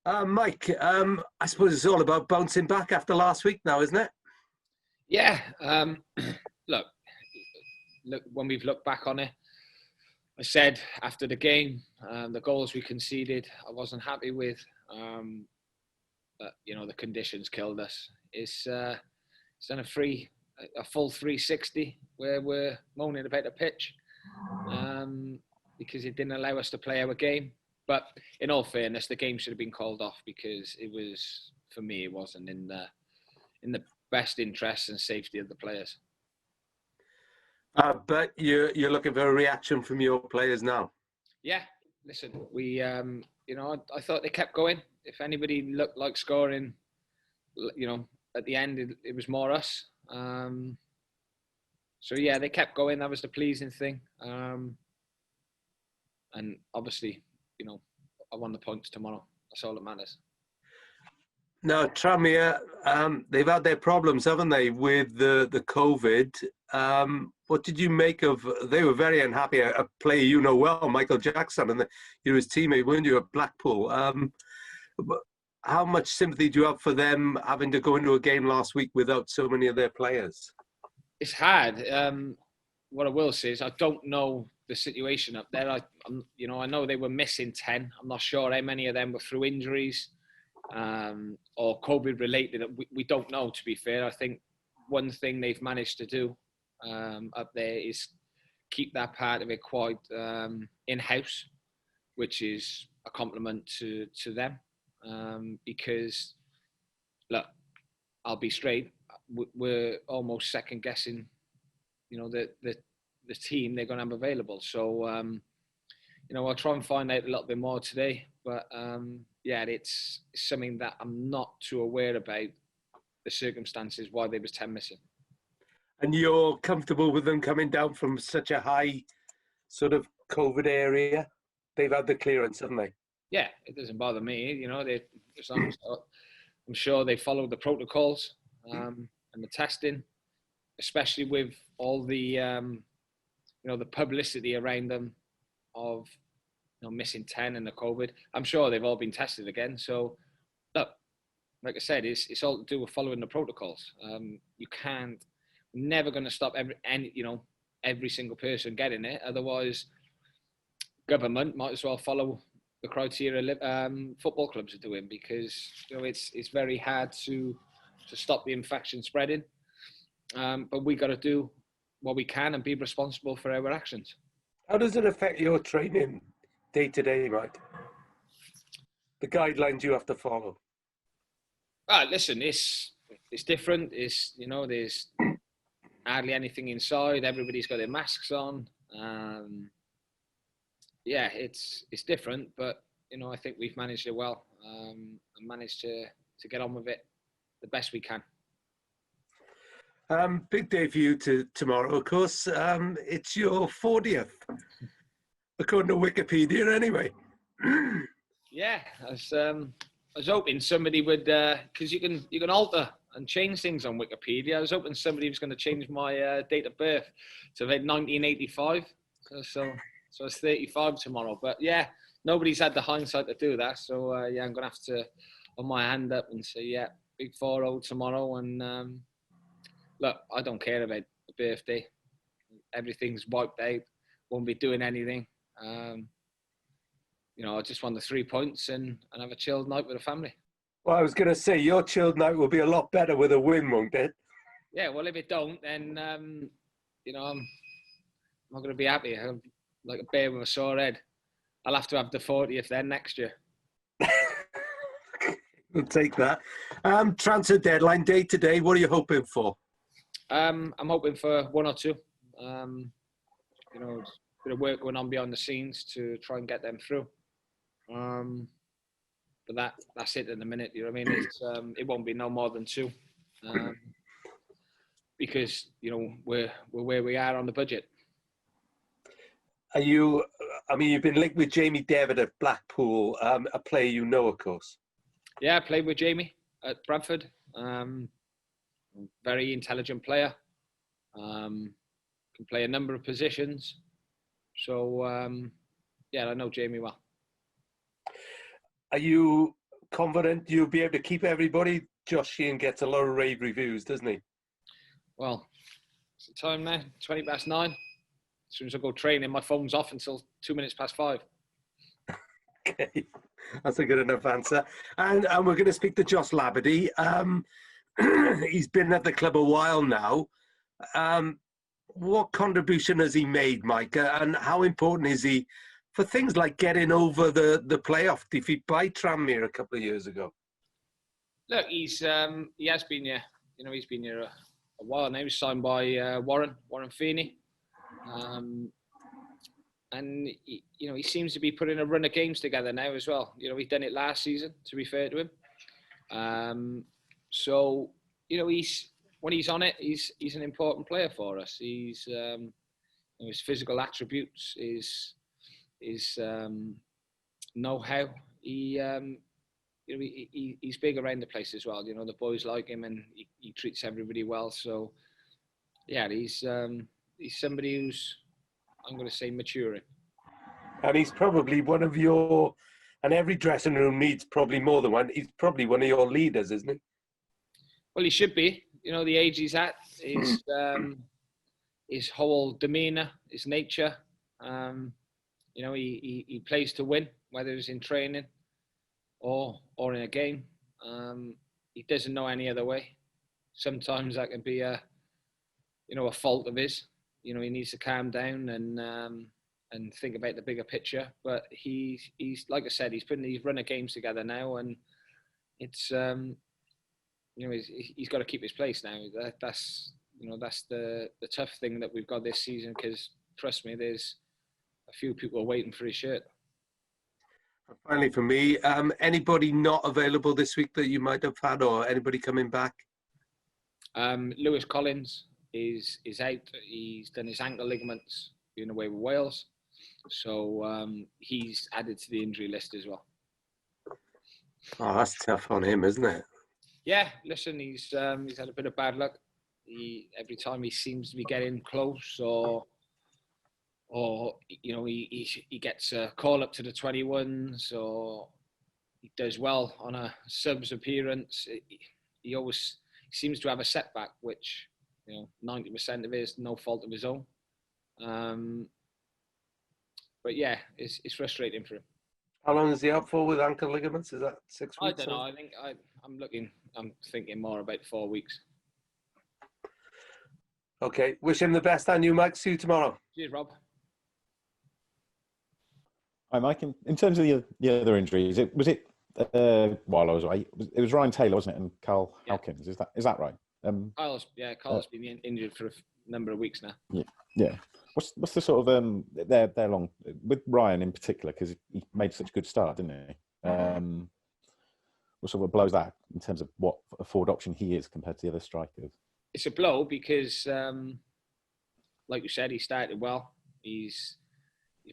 Mike, I suppose it's all about bouncing back after last week now, isn't it? Yeah. Look, when we've looked back on it, I said after the game, the goals we conceded, I wasn't happy with. But the conditions killed us. It's done a full 360 where we're moaning about the pitch because it didn't allow us to play our game. But in all fairness, the game should have been called off because for me, it wasn't in the best interests and safety of the players. But you're looking for a reaction from your players now. Yeah, listen, we I thought they kept going. If anybody looked like scoring, at the end it was more us. So yeah, they kept going. That was the pleasing thing. And obviously, I won the points tomorrow. That's all that matters. Now, Tranmere, they've had their problems, haven't they, with the COVID? What did you make of? They were very unhappy. A player you know well, Michael Jackson, and you're his teammate, weren't you, at Blackpool? How much sympathy do you have for them having to go into a game last week without so many of their players? It's hard. What I will say is I don't know the situation up there. I know they were missing 10. I'm not sure how many of them were through injuries or COVID related. We don't know, to be fair. I think one thing they've managed to do up there is keep that part of it quite in-house, which is a compliment to them. Because, look, I'll be straight, we're almost second guessing, the team they're going to have available. So, I'll try and find out a little bit more today. But, it's something that I'm not too aware about, the circumstances why there was 10 missing. And you're comfortable with them coming down from such a high sort of COVID area? They've had the clearance, haven't they? Yeah, it doesn't bother me. I'm sure they followed the protocols and the testing, especially with all the the publicity around them of missing 10 and the COVID. I'm sure they've all been tested again. So, look, like I said, it's all to do with following the protocols. Never going to stop every single person getting it. Otherwise, government might as well follow the criteria football clubs are doing, because it's very hard to stop the infection spreading. But we got to do what we can and be responsible for our actions. How does it affect your training day to day, Mike? The guidelines you have to follow. Listen, it's different. There's hardly anything inside. Everybody's got their masks on. It's different, but I think we've managed it well and managed to get on with it the best we can. Big day for you tomorrow, of course. It's your 40th, according to Wikipedia, anyway. Yeah, I was hoping somebody would, because you can alter and change things on Wikipedia. I was hoping somebody was going to change my date of birth to about 1985. So it's 35 tomorrow. But yeah, nobody's had the hindsight to do that. So I'm going to have to put my hand up and say, yeah, big 40 tomorrow. And look, I don't care about the birthday. Everything's wiped out. Won't be doing anything. I just want the 3 points and have a chilled night with the family. Well, I was going to say, your chilled night will be a lot better with a win, won't it? Yeah, well, if it don't, then, I'm not going to be happy. I'm like a bear with a sore head. I'll have to have the 40th then next year. We'll take that. Transfer deadline day today, what are you hoping for? I'm hoping for one or two. A bit of work going on behind the scenes to try and get them through. But that's it in a minute. You know what I mean? It won't be no more than two, because we're where we are on the budget. You've been linked with Jamie Devitt at Blackpool, a player you know, of course. Yeah, I played with Jamie at Bradford. Very intelligent player. Can play a number of positions. So, I know Jamie well. Are you confident you'll be able to keep everybody? Josh Sheehan gets a lot of rave reviews, doesn't he? Well, it's the time now, 9:20. As soon as I go training, my phone's off until 5:02. Okay, that's a good enough answer. And we're going to speak to Josh Labadie. He's been at the club a while now. What contribution has he made, Mike? And how important is he for things like getting over the playoff defeat by Tranmere a couple of years ago? Look, he has been here. He's been here a while now. He was signed by Warren Feeney. And he seems to be putting a run of games together now as well. He's done it last season, to be fair to him. So when he's on it, he's an important player for us. He's his physical attributes, his know-how. He's big around the place as well. The boys like him, and he treats everybody well. So yeah, he's somebody who's, I'm going to say, maturing. And he's probably one of your, and every dressing room needs probably more than one. He's probably one of your leaders, isn't he? Well, he should be. The age he's at, his whole demeanour, his nature. He plays to win, whether it's in training or in a game. He doesn't know any other way. Sometimes that can be a fault of his. He needs to calm down and think about the bigger picture. But he's like I said, he's putting these runner games together now, and it's he's got to keep his place now. That's the tough thing that we've got this season, because trust me, there's a few people waiting for his shirt. And finally, for me, anybody not available this week that you might have had, or anybody coming back? Lewis Collins is out. He's done his ankle ligaments being away with Wales, so he's added to the injury list as well. Oh, that's tough on him, isn't it? Yeah, listen, he's had a bit of bad luck. Every time he seems to be getting close, or he gets a call up to the 21s, or he does well on a subs appearance. He always seems to have a setback, which 90% of it is no fault of his own. But yeah, it's frustrating for him. How long is he out for with ankle ligaments? Is that 6 weeks? I don't know. I think I'm thinking more about 4 weeks. Okay. Wish him the best, and you, Mike. See you tomorrow. Cheers, Rob. Hi, Mike. In terms of the other injuries, while I was away, it was Ryan Taylor, wasn't it, and Carl Halkins? Is that right? Carl's been injured for a number of weeks now. Yeah. What's the sort of their long with Ryan in particular, because he made such a good start, didn't he? What sort of blows that in terms of what a forward option he is compared to the other strikers? It's a blow because, like you said, he started well. He's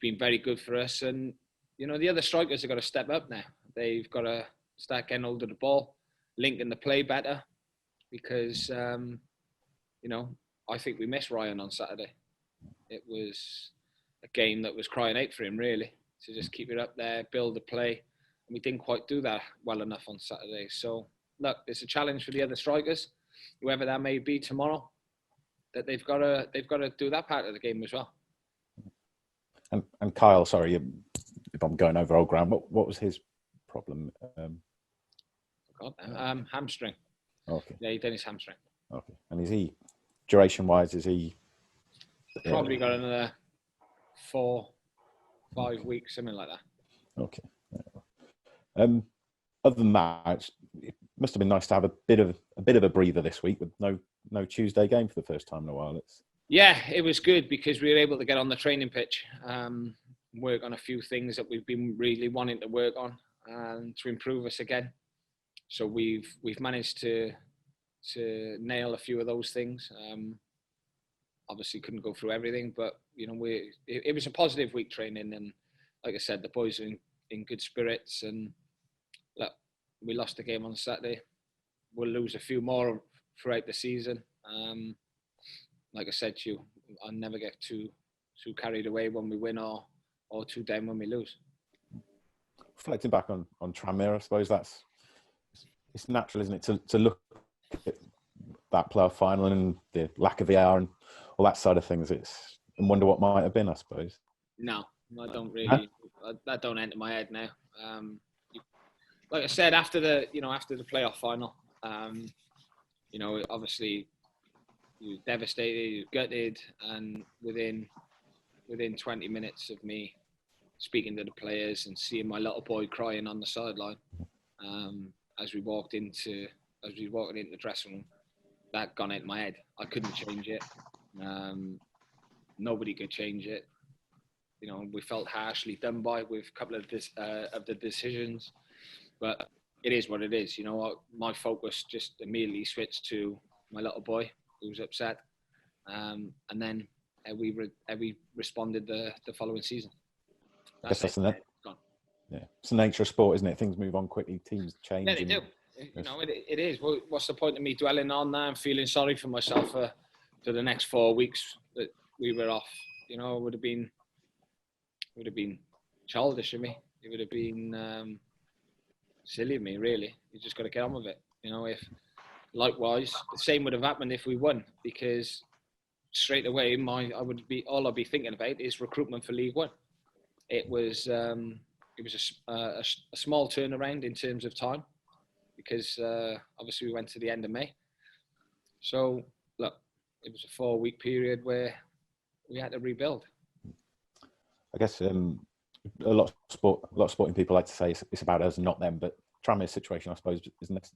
been very good for us, and the other strikers have got to step up now. They've got to start getting hold of the ball, linking the play better, because I think we missed Ryan on Saturday. It was a game that was crying out for him, really, to just keep it up there, build the play, and we didn't quite do that well enough on Saturday. So look, it's a challenge for the other strikers, whoever that may be tomorrow, that they've got to do that part of the game as well. And Kyle, sorry if I'm going over old ground. What was his problem? Hamstring. Okay. Yeah, he done his hamstring. Okay. And is he, duration-wise, is he? Probably got another 4-5 weeks, something like that. Okay. Other than that, it must have been nice to have a bit of a breather this week with no Tuesday game for the first time in a while. Yeah, it was good because we were able to get on the training pitch, work on a few things that we've been really wanting to work on and to improve us again. So we've managed to nail a few of those things. Obviously couldn't go through everything, but it was a positive week training, and like I said, the boys are in good spirits. And look, we lost the game on Saturday. We'll lose a few more throughout the season. Like I said to you, I never get too carried away when we win or too down when we lose. Reflecting back on Tranmere, I suppose that's it's natural, isn't it, to look at that playoff final and the lack of VAR and all that side of things. And wonder what might have been, I suppose. No, I don't really. That don't enter my head now. Like I said, after the playoff final, obviously you're devastated, you're gutted, and within 20 minutes of me speaking to the players and seeing my little boy crying on the sideline, as we walked into the dressing room, that gone into my head. I couldn't change it. Nobody could change it. We felt harshly done by with a couple of the decisions, but it is what it is. My focus just immediately switched to my little boy who was upset, and then we responded the following season. I guess that's it's the nature of sport, isn't it? Things move on quickly, teams change. Yeah, they do. It is. Well, what's the point of me dwelling on that and feeling sorry for myself for the next 4 weeks that we were off? It would have been childish of me. It would have been silly of me, really. You just got to get on with it. If likewise, the same would have happened if we won, because straight away I'd be thinking about is recruitment for League One. It was a small turnaround in terms of time, because obviously we went to the end of May. So look, it was a 4-week period where we had to rebuild. I guess a lot of sporting people like to say it's about us and not them, but Tranmere's situation, I suppose, isn't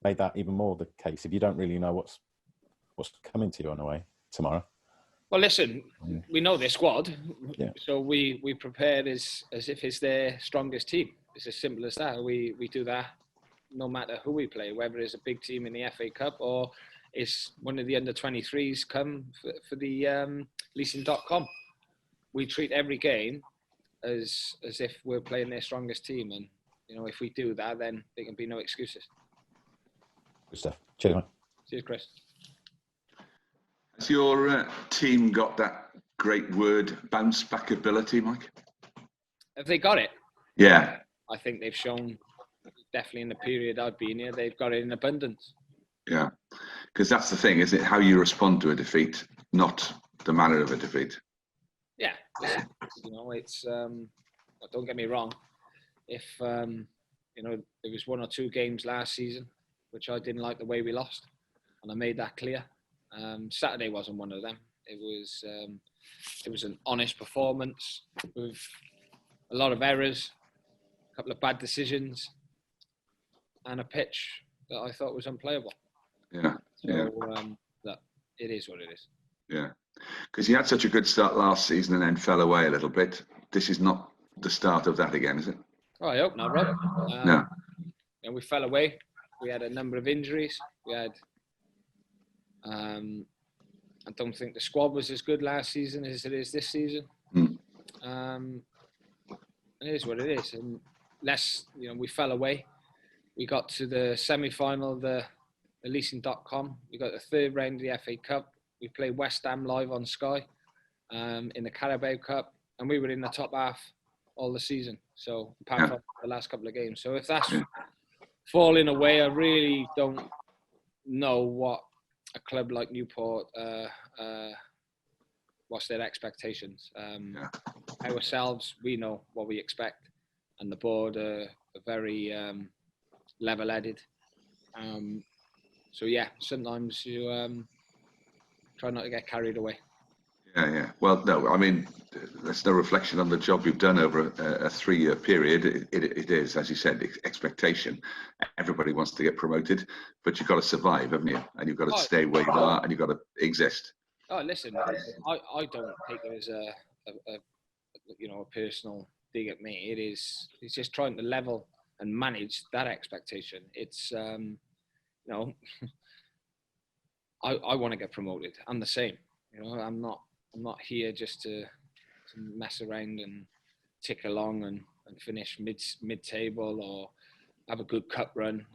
made that even more the case. If you don't really know what's coming to you on the way tomorrow. Well, listen, we know their squad, yeah. So we prepared as if it's their strongest team. It's as simple as that. We do that no matter who we play, whether it's a big team in the FA Cup or it's one of the under-23s come for the leasing.com. We treat every game as if we're playing their strongest team, and if we do that, then there can be no excuses. Good stuff. Cheers, mate. Cheers, Chris. Has your team got that great word, bounce back ability, Mike? Have they got it? Yeah. I think they've shown, definitely in the period I've been here, they've got it in abundance. Yeah, because that's the thing, is it how you respond to a defeat, not the manner of a defeat. Yeah, it's don't get me wrong. If there was 1 or 2 games last season which I didn't like the way we lost, and I made that clear. Saturday wasn't one of them. It was an honest performance with a lot of errors, a couple of bad decisions, and a pitch that I thought was unplayable. Yeah. That it is what it is. Yeah, because you had such a good start last season and then fell away a little bit. This is not the start of that again, is it? Oh, I hope not, Rob. No. And we fell away. We had a number of injuries. We had. I don't think the squad was as good last season as it is this season. It is what it is. Unless we fell away. We got to the semi-final, the leasing.com. We got the 3rd round of the FA Cup. We played West Ham live on Sky in the Carabao Cup, and we were in the top half all the season. So apart from the last couple of games. So if that's falling away, I really don't know what a club like Newport, what's their expectations. Ourselves, we know what we expect, and the board are very level-headed. So yeah, sometimes you try not to get carried away. Yeah. Well, no, I mean, there's no reflection on the job you've done over a 3-year period. It is, as you said, expectation. Everybody wants to get promoted, but you've got to survive, haven't you? And you've got to stay where you are, and you've got to exist. Oh, listen, I don't take it as a personal dig at me. It's just trying to level and manage that expectation. It's I want to get promoted. I'm the same. I'm not here just to mess around and tick along and finish mid-table or have a good cup run.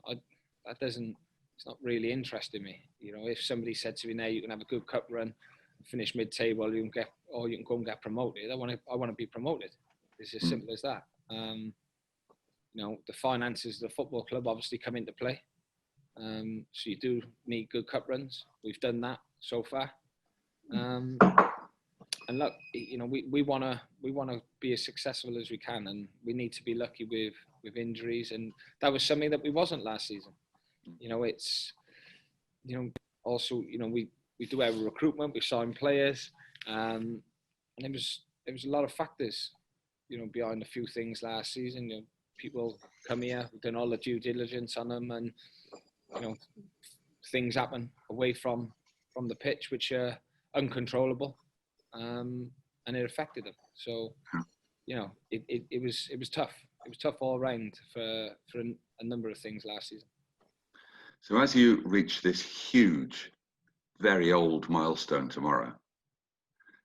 It's not really interesting me. If somebody said to me now, you can have a good cup run, finish mid-table, you can go and get promoted. I want to be promoted. It's as simple as that. The finances of the football club obviously come into play. So you do need good cup runs. We've done that so far. And look, you know, we wanna be as successful as we can, and we need to be lucky with injuries, and that was something that we wasn't last season. You know, it's, you know, also, you know, we do our recruitment, we sign players, and there was a lot of factors, you know, behind a few things last season. You know, people come here, we've done all the due diligence on them, and you know, things happen away from the pitch which are uncontrollable. And it affected them. So, you know, it was tough. It was tough all round for a number of things last season. So as you reach this huge, very old milestone tomorrow,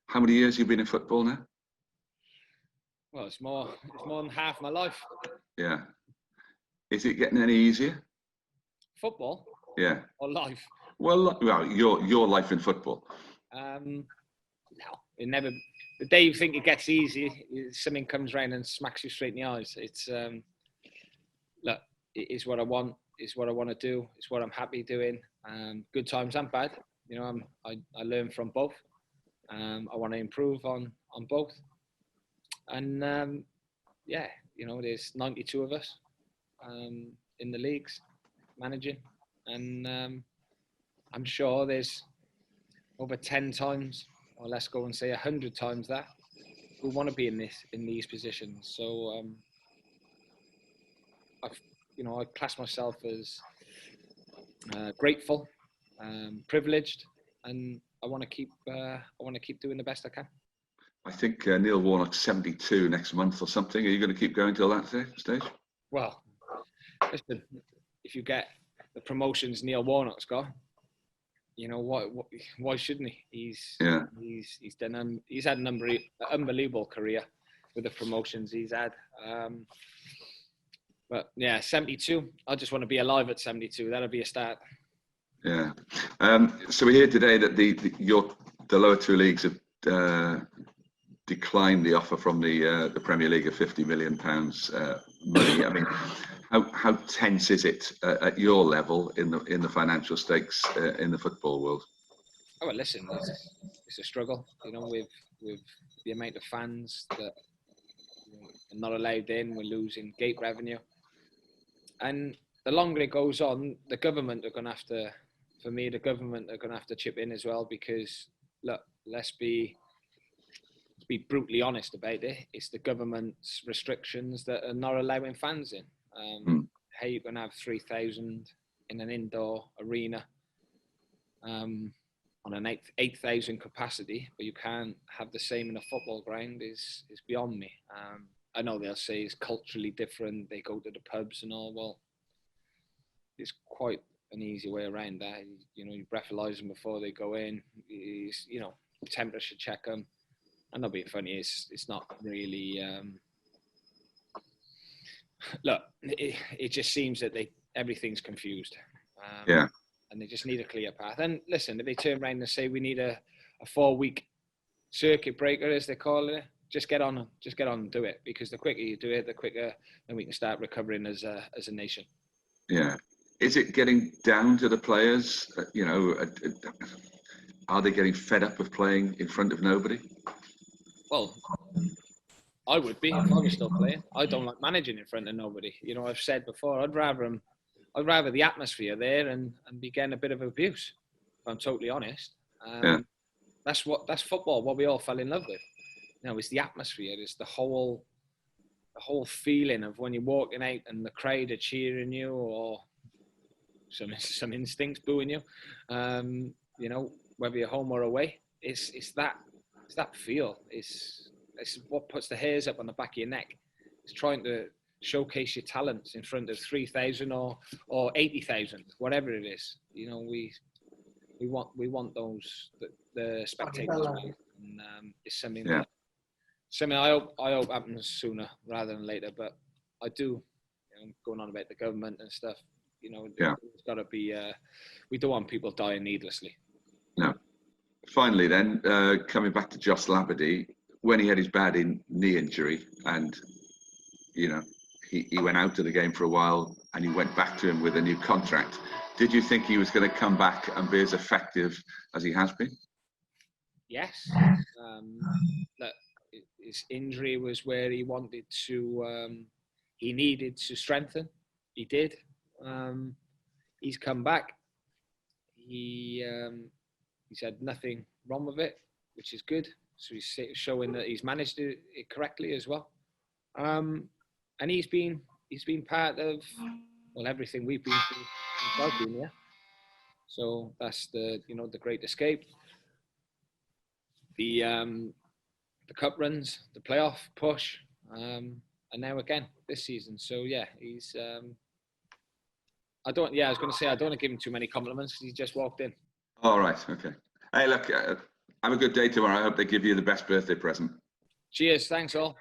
how many years have you been in football now? Well, it's more than half my life. Yeah. Is it getting any easier? Football? Yeah. Or life? Well, your life in football. No, it never. The day you think it gets easy, something comes around and smacks you straight in the eyes. It's look, it is what I want. It's what I want to do. It's what I'm happy doing. Good times and bad. You know, I learn from both. I want to improve on both. And yeah, you know, there's 92 of us in the leagues managing, and I'm sure there's over 10 times, or let's go and say 100 times that, who want to be in these positions. So I class myself as grateful, privileged, and I want to keep doing the best I can. I think Neil Warnock's 72 next month or something. Are you going to keep going till that stage? Well, listen, if you get the promotions Neil Warnock's got, you know, why shouldn't he? He's done. He's had an unbelievable career with the promotions he's had. But yeah, 72. I just want to be alive at 72. That'll be a start. Yeah. So we hear today that the lower two leagues have declined the offer from the Premier League of £50 million money. I mean, how tense is it at your level in the financial stakes in the football world? Oh, well, listen, it's a struggle, you know, with the amount of fans that are not allowed in. We're losing gate revenue, and the longer it goes on, the government are going to have to. For me, the government are going to have to chip in as well, because look, let's be brutally honest about it. It's the government's restrictions that are not allowing fans in. How you can have 3,000 in an indoor arena on an 8,000 capacity, but you can't have the same in a football ground is beyond me. I know they'll say it's culturally different. They go to the pubs and all. Well, it's quite an easy way around that. You know, you breathalyze them before they go in. You know, temperature check them. I'm not being funny. It's not really. Look, it just seems that everything's confused. Yeah. And they just need a clear path. And listen, if they turn around and say we need a 4-week circuit breaker, as they call it, just get on and do it. Because the quicker you do it, the quicker then we can start recovering as a nation. Yeah. Is it getting down to the players? You know, are they getting fed up with playing in front of nobody? Well, I would be if I was still playing. I don't like managing in front of nobody. You know, I've said before, I'd rather the atmosphere there and be getting a bit of abuse, if I'm totally honest. Yeah. That's football, what we all fell in love with. You know, it's the atmosphere, it's the whole feeling of when you're walking out and the crowd are cheering you, or some instincts booing you. You know, whether you're home or away, it's that feel. It's what puts the hairs up on the back of your neck. It's trying to showcase your talents in front of 3,000 or 80,000, whatever it is. You know, we want those the spectators, and it's something that I hope happens sooner rather than later. But I do, you know, going on about the government and stuff. You know, it's got to be. We don't want people dying needlessly. No. Finally, then, coming back to Joss Labadie, when he had his bad knee injury, and you know he went out of the game for a while, and he went back to him with a new contract. Did you think he was going to come back and be as effective as he has been? Yes. That his injury was where he wanted to, he needed to strengthen. He did. He's come back. He's had nothing wrong with it, which is good. So he's showing that he's managed it correctly as well. And he's been part of, well, everything we've been through since I've been here. So that's the Great Escape, the cup runs, the playoff push, and now again this season. So yeah, he's. I was going to say I don't want to give him too many compliments because he just walked in. All right, okay. Hey, look, have a good day tomorrow. I hope they give you the best birthday present. Cheers, thanks all.